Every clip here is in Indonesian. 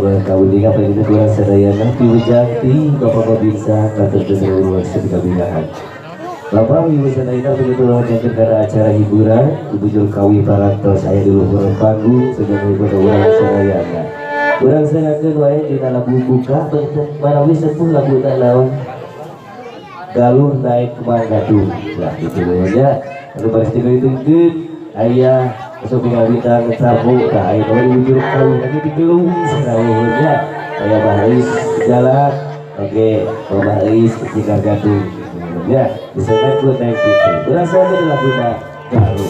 Kawin apa itu kurang sadayana piwujanti bapak bisa ngatur keseluruhan setika binaan. Bapak ibu sadayana begitu yang negara acara hiburan ibu jul kawi parantos saya dulu kurang panggung sedang ibu orang sadayana. Kurang sehakan wae di dalam buka manawi sepuh lagu lawan galuh naik ke Manggadung lah gitu ya. Lalu pasti itu good ayah masuk tinggal bintang tamu nah itu wujud kau lagi di gelung ya saya bahis jalan oke kalau bahis tinggal gadung ya bisa naik itu berasa adalah guna baru.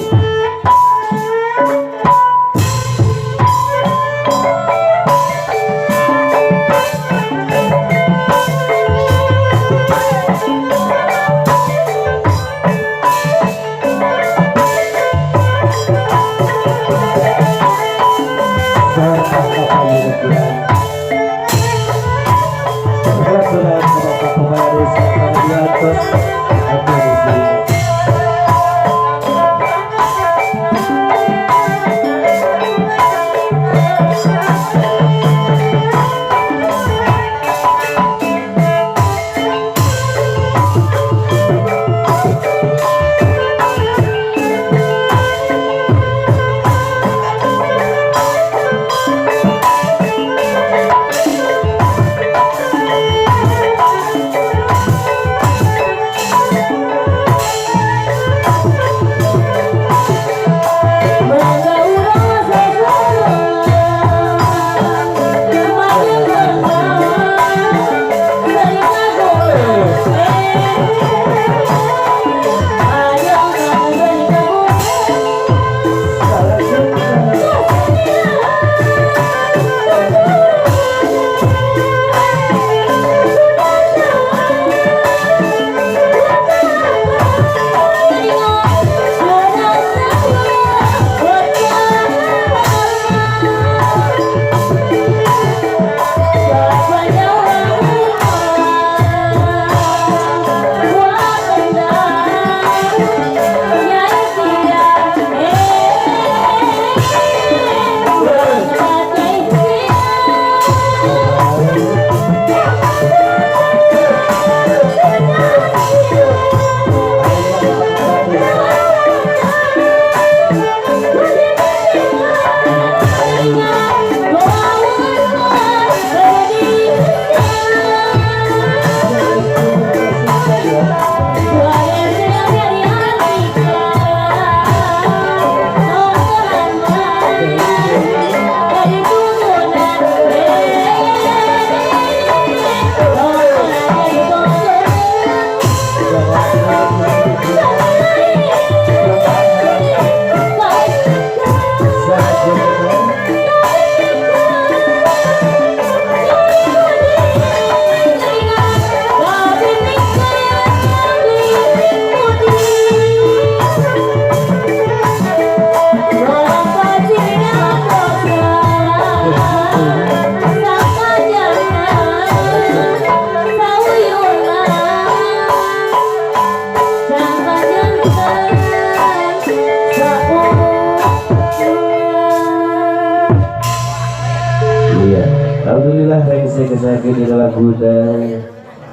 Alhamdulillah saya kesakit di lagu dan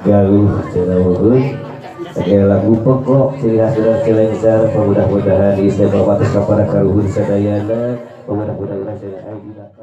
galuh cina muhun ada lagu pokok ciri khas dan celencar pemudah-mudahan di istimewa atas kepada kaluhun sadayana pemudah-mudahan saya